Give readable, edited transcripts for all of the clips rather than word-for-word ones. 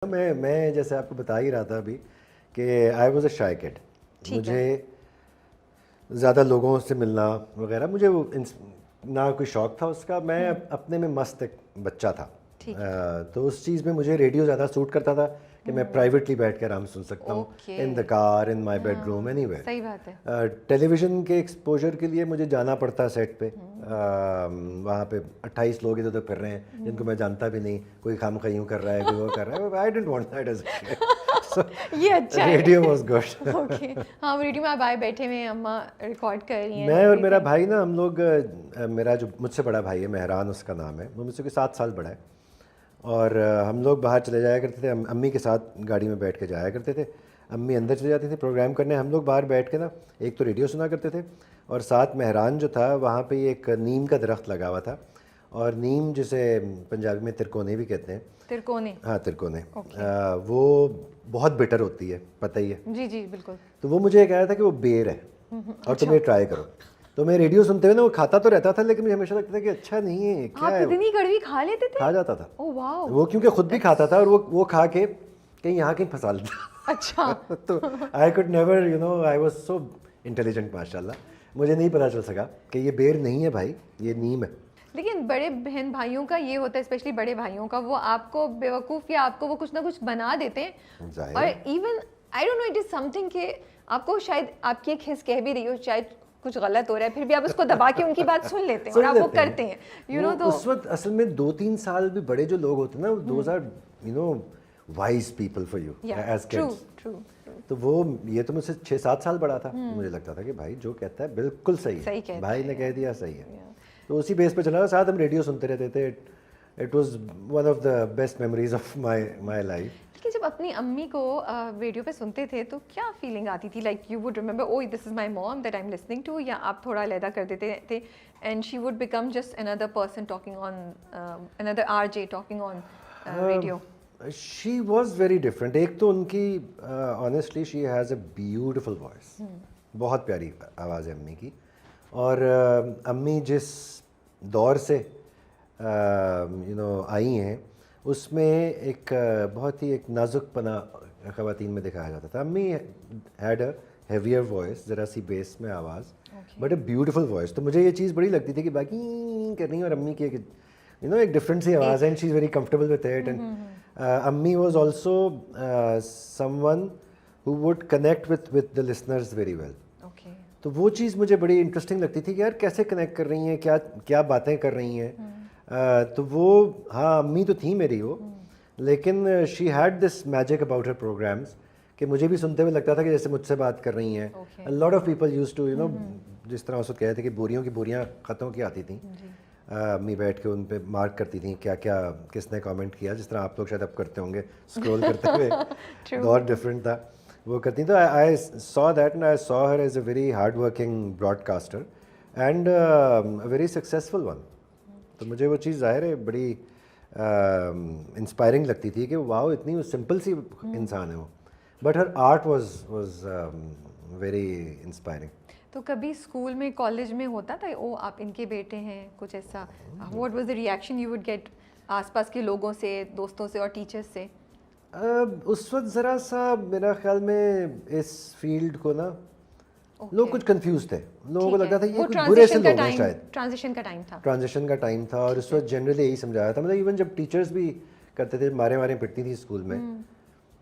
میں جیسے آپ کو بتا ہی رہا تھا ابھی کہ آئی واز اے شائی کڈ. مجھے زیادہ لوگوں سے ملنا وغیرہ مجھے نہ کوئی شوق تھا اس کا. میں اپنے میں مست ایک بچہ تھا, تو اس چیز میں مجھے ریڈیو زیادہ سوٹ کرتا تھا کہ میں پرائیویٹلی بیٹھ کے آرام سن سکتا ہوں, ان دا کار, ان مائی بیڈ روم, اینی ویئر. صحیح بات ہے. ٹیلی ویژن کے ایکسپوجر کے لیے مجھے جانا پڑتا سیٹ پہ, وہاں پہ 28 لوگ ادھر ادھر پھر رہے ہیں جن کو میں جانتا بھی نہیں, کوئی خام خیوں کر رہا ہے, کوئی وہ کر رہا ہے. I don't want that as a kid. یہ اچھا ہے. Radio was good. اوکے, ہاں ریڈیو میں آپ آئے بیٹھے ہوئے ہیں, اماں ریکارڈ کر رہی ہیں. میں اور میرا بھائی نا, ہم لوگ, میرا جو مجھ سے بڑا بھائی ہے مہران اس کا نام ہے, وہ مجھ سے کوئی 7 سال بڑا ہے, اور ہم لوگ باہر چلے جایا کرتے تھے, امی کے ساتھ گاڑی میں بیٹھ کے جایا کرتے تھے. امی اندر چلے جاتی تھی پروگرام کرنے, ہم لوگ باہر بیٹھ کے نا ایک تو ریڈیو سنا کرتے تھے, اور ساتھ مہران جو تھا وہاں پہ ایک نیم کا درخت لگا ہوا تھا, اور نیم جسے پنجابی میں ترکونے بھی کہتے ہیں. ترکونے, ہاں ترکونے, وہ بہت بیٹر ہوتی ہے, پتہ ہی ہے. جی جی بالکل. تو وہ مجھے کہا تھا کہ وہ بیر ہے اور تم یہ ٹرائی کرو. تو میں ریڈیو سنتے ہوئے نا, وہ کھاتا تو رہتا تھا لیکن مجھے ہمیشہ لگتا تھا کہ اچھا نہیں ہے, کیا ہے. آپ اتنی کڑوی کھا لیتے تھے؟ کھا جاتا تھا. اوہ واو. وہ کیونکہ خود بھی کھاتا تھا, اور وہ کھا کے کہیں یہاں کہیں پھنسا لیتا. اچھا. تو I could never, you know, I was so intelligent ماشاء اللہ. مجھے نہیں پتا چل سکا کہ یہ بیر نہیں ہے بھائی, یہ نیم ہے. لیکن بڑے بہن بھائیوں کا یہ ہوتا ہے, اسپیشلی بڑے بھائیوں کا, وہ آپ کو بیوقوف یا آپ کو وہ کچھ نہ کچھ بنا دیتے ہیں. اور even I don't know, it is something کہ آپ کو شاید آپ کی ایک حص کہہ بھی رہی ہو, شاید کچھ غلط ہو رہا ہے, پھر بھی آپ اس کو دبا کے ان کی بات سن لیتے ہیں اور آپ وہ کرتے ہیں, یو نو. تو اس وقت اصل میں 2-3 سال بھی بڑے جو لوگ ہوتے ہیں نا, those are you know wise people for you as kids. تو وہ, یہ تو مجھ سے 6-7 سال بڑا تھا, مجھے لگتا تھا کہ بھائی جو کہتا ہے بالکل صحیح ہے, بھائی نے کہہ دیا صحیح ہے. تو اسی بیس پہ چلا, ساتھ ہم ریڈیو سنتے رہتے تھے. It was one of the best memories of my life. لیکن جب اپنی امی کو ریڈیو پہ سنتے تھے تو کیا فیلنگ آتی تھی؟ Like you would remember, oh this is my mom that I am listening to, یا آپ تھوڑا علیحدہ کر دیتے تھے and she would become just another person talking on, another RJ talking on radio? She was very different. ایک تو ان کی honestly she has a beautiful voice, بہت پیاری آواز ہے امی کی. اور امی جس دور سے یو نو آئی ہیں, اس میں ایک بہت ہی ایک نازک پنا خواتین میں دکھایا جاتا تھا. امی ہیڈ اے ہیویئر وائس, ذرا سی بیس میں آواز, بٹ اے بیوٹیفل وائس. تو مجھے یہ چیز بڑی لگتی تھی کہ باقی کر رہی ہیں, اور امی کی یو نو ایک ڈفرینٹ سی آواز ہے, and she is very comfortable with it. And امی was also someone who would connect with the listeners very well. تو وہ چیز مجھے بڑی انٹرسٹنگ لگتی تھی کہ یار کیسے کنیکٹ کر رہی ہیں, کیا باتیں کر رہی ہیں. تو وہ, ہاں امی تو تھیں میری وہ, لیکن she had this magic about her programmes کہ مجھے بھی سنتے ہوئے لگتا تھا کہ جیسے مجھ سے بات کر رہی ہیں. Lot of people used to you know, جس طرح اس وقت کہتے تھے کہ بوریوں کی بوریاں خطوں کی آتی تھیں, امی بیٹھ کے ان پہ مارک کرتی تھیں کیا کیا کس نے کامنٹ کیا, جس طرح آپ لوگ شاید اب کرتے ہوں گے اسکرول کرتے ہوئے. دور ڈفرینٹ تھا, وہ کرتی. تو آئی saw that and I saw her as a very hard working broadcaster and a very successful one. تو مجھے وہ چیز ظاہر ہے بڑی انسپائرنگ لگتی تھی کہ واؤ اتنی سمپل سی انسان ہے وہ, but Hare art was very inspiring. تو کبھی اسکول میں, کالج میں ہوتا تھا او آپ ان کے بیٹے ہیں, کچھ ایسا؟ What was the reaction you would get آس پاس کے لوگوں سے, دوستوں سے اور ٹیچرس سے؟ اس وقت ذرا سا میرا خیال میں اس فیلڈ کو نا لوگ کچھ کنفیوز تھے. لوگوں کو لگتا تھا یہ کچھ برے سے لوگ ہیں, شاید ٹرانزیشن کا ٹائم تھا, ٹرانزیشن کا ٹائم تھا. اور اس وقت جنرلی یہی سمجھایا تھا, مطلب ایون جب ٹیچرس بھی کرتے تھے, مارے پٹتی تھی اسکول میں,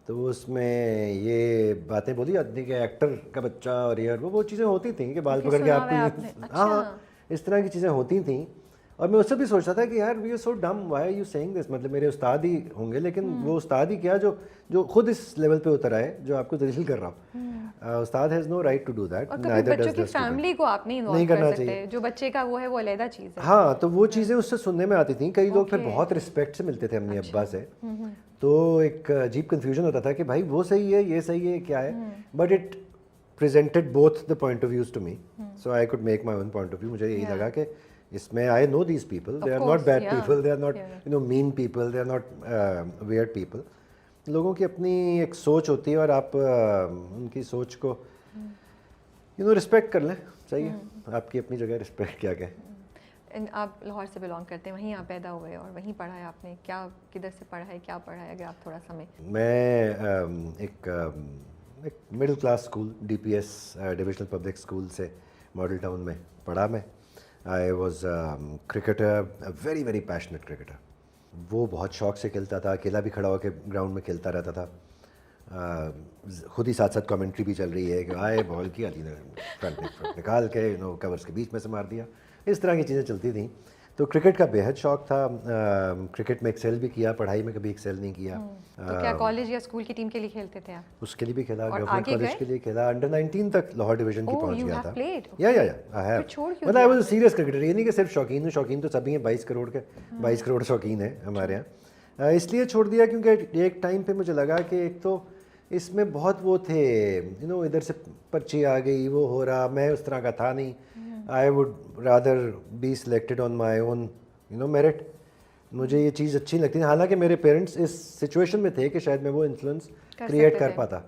تو اس میں یہ باتیں بولی جاتی تھیں کہ ایکٹر کا بچہ, اور یہ وہ چیزیں ہوتی تھیں کہ بال پکڑ کے آپ کو, ہاں اس طرح کی چیزیں ہوتی تھیں. اور میں اس سے بھی سوچتا تھا کہ یار we are so dumb, why are you saying this. مطلب میرے استاد ہی ہوں گے, لیکن وہ استاد ہی کیا جو خود اس لیول پہ اتر آئے, جو آپ کو دلیل کر رہا ہوں. استاد has no right to do that. بچوں کی فیملی کو آپ نہیں کرنا چاہیے, جو بچے کا وہ ہے وہ علیحدہ چیز ہے. ہاں تو وہ چیزیں اس سے سننے میں آتی تھیں. کئی لوگ پھر بہت رسپیکٹ سے ملتے تھے امی ابا سے, تو ایک عجیب کنفیوژن ہوتا تھا کہ بھائی وہ صحیح ہے, یہ صحیح ہے, کیا ہے. But it presented both the point of views to me, so I could make my own point of view. مجھے یہی لگا کہ اس میں I know these people, they are not bad people, they are not you know mean people, they are not weird people. لوگوں کی اپنی ایک سوچ ہوتی ہے, اور آپ ان کی سوچ کو یو نو رسپیکٹ کر لیں, صحیح ہے, آپ کی اپنی جگہ رسپیکٹ کیا کہ. آپ لاہور سے بلانگ کرتے ہیں, وہیں آپ پیدا ہوئے اور وہیں پڑھا ہے آپ نے, کیا کدھر سے پڑھا ہے, کیا پڑھا ہے, اگر آپ تھوڑا سا میں. میں ایک middle class school D P S divisional public school سے ماڈل ٹاؤن میں پڑھا میں. I was cricketer, very very passionate cricketer. وہ بہت شوق سے کھیلتا تھا, اکیلا بھی کھڑا ہو کے گراؤنڈ میں کھیلتا رہتا تھا. خود ہی ساتھ ساتھ کامنٹری بھی چل رہی ہے کہ آئے بال کیا علی نے فرنٹ نکال کے کورس کے بیچ میں سے مار دیا. اس طرح کی چیزیں چلتی تھیں. تو کرکٹ کا بے حد شوق تھا. کرکٹ میں ایکسیل بھی کیا, پڑھائی میں کبھی ایکسیل نہیں کیا. تو کیا کالج یا اسکول کی ٹیم کے لیے کھیلتے تھے آپ؟ اس کے لیے بھی کھیلا, گورنمنٹ کالج کے لیے کھیلا, انڈر 19 تک لاہور ڈویژن کی پہنچ گیا تھا. مطلب I was a serious cricketer. یہ نہیں کہ صرف شوقین ہوں, شوقین تو سبھی ہیں, 22 کروڑ شوقین ہیں ہمارے یہاں. اس لیے چھوڑ دیا کیونکہ ایک ٹائم پہ مجھے لگا کہ ایک تو اس میں بہت وہ تھے ادھر سے پرچی آ گئی, وہ ہو رہا, میں اس طرح کا تھا نہیں. I would rather be selected on my own merit. مجھے یہ چیز اچھی لگتی ہے. حالانکہ میرے پیرنٹس اس سچویشن میں تھے کہ شاید میں وہ انفلوئنس کریٹ کر پاتا,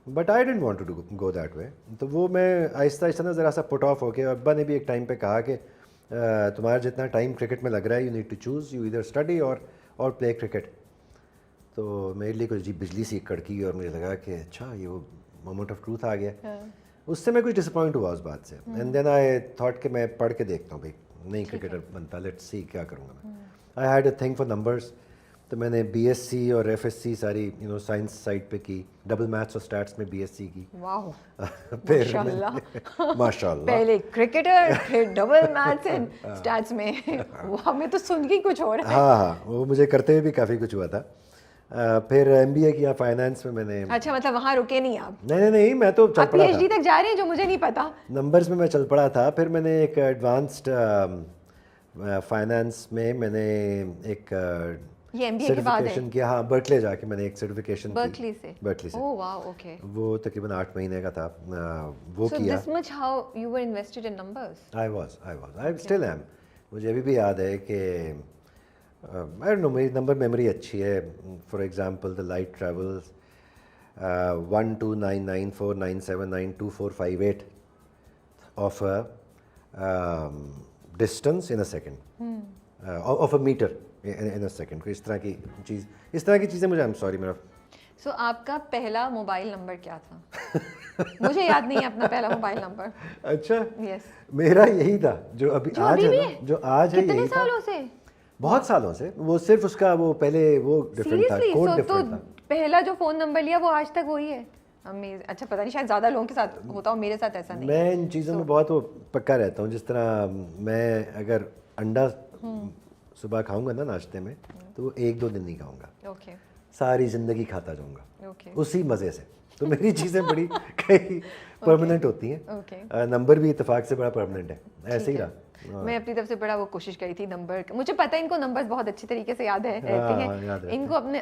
but I didn't want to go that way. تو وہ میں آہستہ آہستہ نا ذرا سا پٹ آف ہو کے, ابا نے بھی ایک ٹائم پہ کہا کہ تمہارا جتنا ٹائم کرکٹ میں لگ رہا ہے, you need to choose, you either study اور پلے کرکٹ. تو میرے لیے کچھ بجلی سی کڑکی اور مجھے لگا کہ اچھا یہ وہ مومنٹ آف ٹروتھ آ گیا. اس سے میں کچھ ڈس اپوائنٹ ہوا اس بات سے. اینڈ دین آئی تھاٹ کہ میں پڑھ کے دیکھتا ہوں بھائی, نہیں کرکٹر بنتا, لیٹس سی کیا کروں گا میں. I had a thing for numbers. تو میں نے بی ایس سی اور ایف ایس سی ساری سائنس سائڈ پہ کی, ڈبل میتھس اور اسٹیٹس میں بی ایس سی کی. واو, پھر ماشاء اللہ, پہلے کرکٹر پھر ڈبل میتھس اینڈ اسٹیٹس میں. ہمیں تو سن کے کچھ ہو رہا ہے. ہاں, وہ مجھے کرتے ہوئے بھی کافی کچھ ہوا تھا. پھر ایم بی اے کیا فائنانس میں نے. اچھا, مطلب وہاں رکے نہیں آپ؟ نہیں, میں تو چل پڑا پی ایچ ڈی تک جا رہے ہیں جو مجھے نہیں پتا. نمبرز میں چل پڑا تھا. پھر میں نے ایک ایڈوانسڈ فائنانس میں میں نے ایک یہ ایم بی اے کے بعد سرٹیفکیشن کیا. ہاں, برکلے جا کے میں نے ایک سرٹیفکیشن برکلی سے. برکلی سے. اوہ واو, اوکے. وہ تقریباً 8 مہینے کا تھا. وہ کیا. So this much how you were invested in numbers? I still am. مجھے ابھی بھی یاد ہے کہ I don't know, میری نمبر میموری اچھی ہے. For example the light travels 129949792458 of a distance in a second, of a meter in a second. اس طرح کی چیزیں مجھے, آئی ایم سوری, میرا. سو آپ کا پہلا موبائل نمبر کیا تھا؟ مجھے یاد نہیں ہے اپنا پہلا موبائل نمبر. اچھا, یس, میرا یہی تھا جو ابھی آج ہے نا, جو آج ہے. کتنے سالوں سے؟ بہت سالوں سے. وہ صرف اس کا وہ پہلے وہ ڈفرینٹ تھا, کوڈ ڈفرینٹ تھا. پہلا جو فون نمبر لیا وہ آج تک وہی ہے. اچھا, پتہ نہیں, شاید زیادہ لوگوں کے ساتھ ہوتا ہو, میرے ساتھ ایسا نہیں. میں ان چیزوں میں بہت وہ پکا رہتا ہوں. جس طرح میں اگر انڈا صبح کھاؤں گا نا ناشتے میں, تو وہ 1-2 دن نہیں کھاؤں گا, ساری زندگی کھاتا جاؤں گا اسی مزے سے. تو میری چیزیں بڑی کئی پرماننٹ ہوتی ہیں. نمبر بھی اتفاق سے بڑا پرماننٹ ہے, ایسے ہی رہا. میں اپنی طرف سے بڑا وہ کوشش کری تھی نمبر, مجھے پتہ ہے ان کو نمبرز بہت اچھی طریقے سے یاد ہے رہتے ہیں, ان کو اپنے